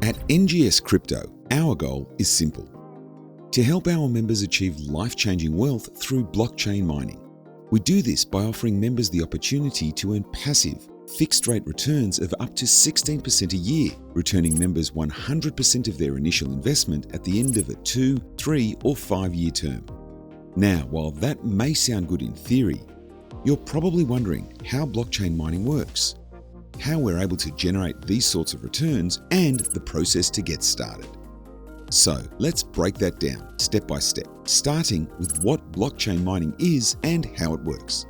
At NGS Crypto, our goal is simple: to help our members achieve life-changing wealth through blockchain mining. We do this by offering members the opportunity to earn passive, fixed-rate returns of up to 16% a year, returning members 100% of their initial investment at the end of a 2, 3, or 5-year term. Now, while that may sound good in theory, you're probably wondering how blockchain mining works, how we're able to generate these sorts of returns, and the process to get started. So let's break that down step by step, starting with what blockchain mining is and how it works.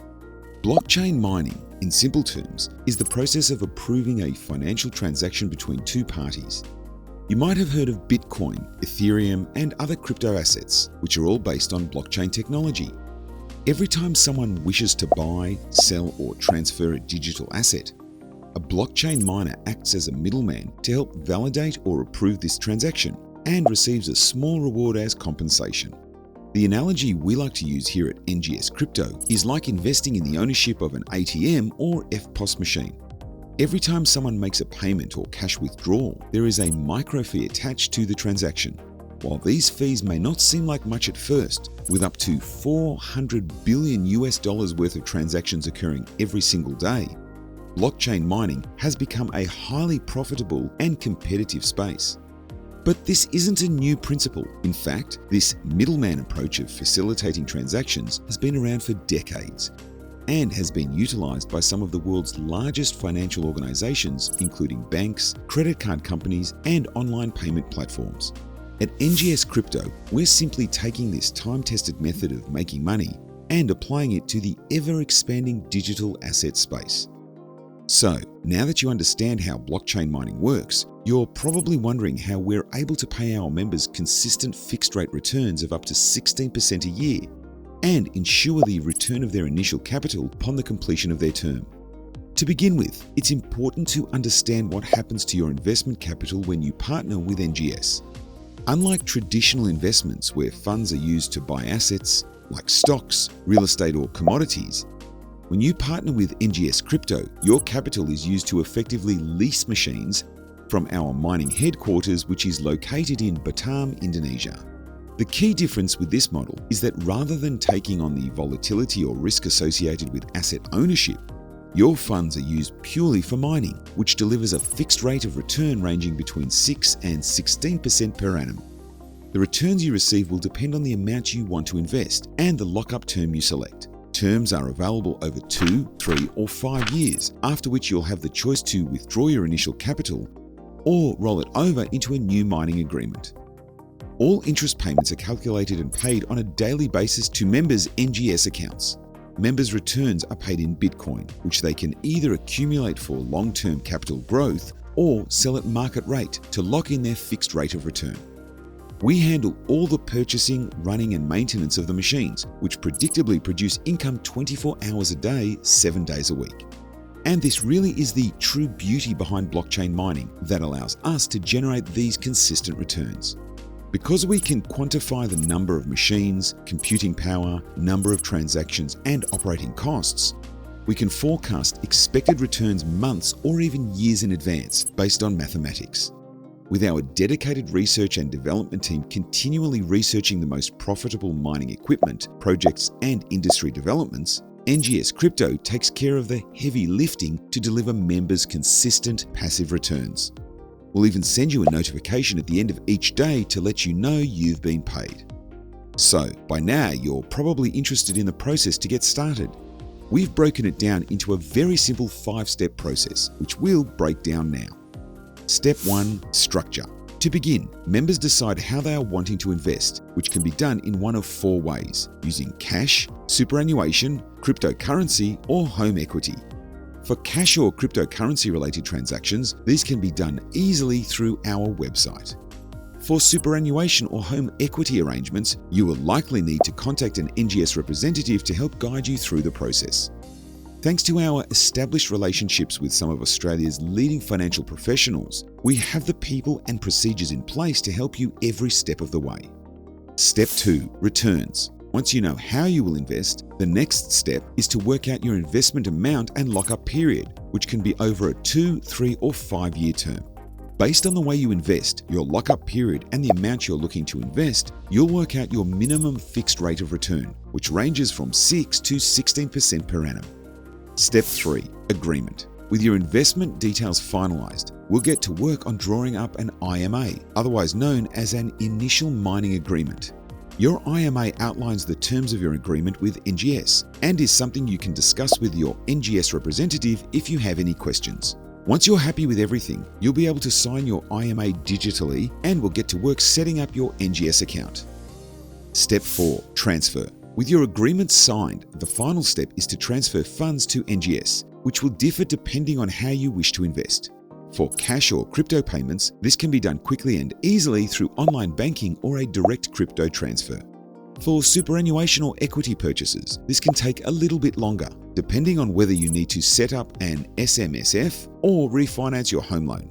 Blockchain mining, in simple terms, is the process of approving a financial transaction between two parties. You might have heard of Bitcoin, Ethereum, and other crypto assets, which are all based on blockchain technology. Every time someone wishes to buy, sell, or transfer a digital asset, a blockchain miner acts as a middleman to help validate or approve this transaction and receives a small reward as compensation. The analogy we like to use here at NGS Crypto is like investing in the ownership of an ATM or FPOS machine. Every time someone makes a payment or cash withdrawal, there is a micro fee attached to the transaction. While these fees may not seem like much at first, with up to $400 billion worth of transactions occurring every single day, blockchain mining has become a highly profitable and competitive space. But this isn't a new principle. In fact, this middleman approach of facilitating transactions has been around for decades and has been utilized by some of the world's largest financial organizations, including banks, credit card companies, and online payment platforms. At NGS Crypto, we're simply taking this time-tested method of making money and applying it to the ever-expanding digital asset space. So, now that you understand how blockchain mining works, you're probably wondering how we're able to pay our members consistent fixed-rate returns of up to 16% a year and ensure the return of their initial capital upon the completion of their term. To begin with, it's important to understand what happens to your investment capital when you partner with NGS. Unlike traditional investments where funds are used to buy assets like stocks, real estate, or commodities, when you partner with NGS Crypto, your capital is used to effectively lease machines from our mining headquarters, which is located in Batam, Indonesia. The key difference with this model is that rather than taking on the volatility or risk associated with asset ownership, your funds are used purely for mining, which delivers a fixed rate of return ranging between 6 and 16% per annum. The returns you receive will depend on the amount you want to invest and the lock-up term you select. Terms are available over 2, 3, or 5 years, after which you'll have the choice to withdraw your initial capital or roll it over into a new mining agreement. All interest payments are calculated and paid on a daily basis to members' NGS accounts. Members' returns are paid in Bitcoin, which they can either accumulate for long-term capital growth or sell at market rate to lock in their fixed rate of return. We handle all the purchasing, running, and maintenance of the machines, which predictably produce income 24 hours a day, 7 days a week. And this really is the true beauty behind blockchain mining that allows us to generate these consistent returns. Because we can quantify the number of machines, computing power, number of transactions, and operating costs, we can forecast expected returns months or even years in advance based on mathematics. With our dedicated research and development team continually researching the most profitable mining equipment, projects, and industry developments, NGS Crypto takes care of the heavy lifting to deliver members consistent passive returns. We'll even send you a notification at the end of each day to let you know you've been paid. So, by now you're probably interested in the process to get started. We've broken it down into a very simple 5-step process, which we'll break down now. Step 1. Structure. To begin, members decide how they are wanting to invest, which can be done in one of 4 ways, using cash, superannuation, cryptocurrency, or home equity. For cash or cryptocurrency related transactions, these can be done easily through our website. For superannuation or home equity arrangements, you will likely need to contact an NGS representative to help guide you through the process. Thanks to our established relationships with some of Australia's leading financial professionals, we have the people and procedures in place to help you every step of the way. Step 2. Returns. Once you know how you will invest, the next step is to work out your investment amount and lock-up period, which can be over a 2, 3, or 5-year term. Based on the way you invest, your lockup period, and the amount you're looking to invest, you'll work out your minimum fixed rate of return, which ranges from 6 to 16% per annum. Step 3. Agreement. With your investment details finalized, we'll get to work on drawing up an IMA, otherwise known as an initial mining agreement. Your IMA outlines the terms of your agreement with NGS and is something you can discuss with your NGS representative if you have any questions. Once you're happy with everything, you'll be able to sign your IMA digitally and we'll get to work setting up your NGS account. Step 4. Transfer. With your agreement signed, the final step is to transfer funds to NGS, which will differ depending on how you wish to invest. For cash or crypto payments, this can be done quickly and easily through online banking or a direct crypto transfer. For superannuation or equity purchases, this can take a little bit longer, depending on whether you need to set up an SMSF or refinance your home loan.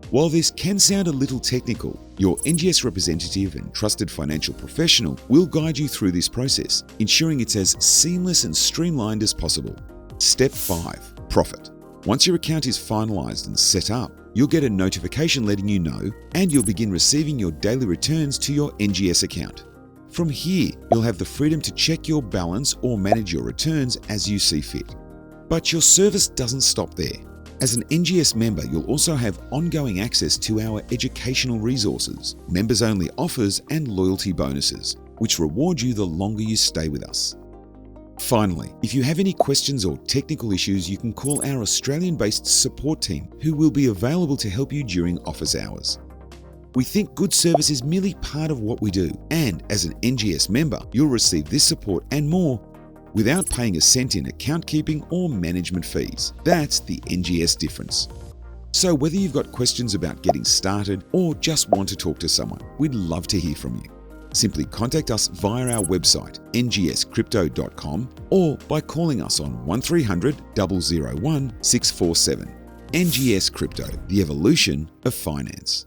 While this can sound a little technical, your NGS representative and trusted financial professional will guide you through this process, ensuring it's as seamless and streamlined as possible. Step 5. Profit. Once your account is finalized and set up, you'll get a notification letting you know, and you'll begin receiving your daily returns to your NGS account. From here, you'll have the freedom to check your balance or manage your returns as you see fit. But your service doesn't stop there. As an NGS member, you'll also have ongoing access to our educational resources, members-only offers, and loyalty bonuses, which reward you the longer you stay with us. Finally, if you have any questions or technical issues, you can call our Australian-based support team, who will be available to help you during office hours. We think good service is merely part of what we do, and as an NGS member, you'll receive this support and more without paying a cent in account keeping or management fees. That's the NGS difference. So whether you've got questions about getting started or just want to talk to someone, we'd love to hear from you. Simply contact us via our website, ngscrypto.com, or by calling us on 1300 001 647. NGS Crypto, the evolution of finance.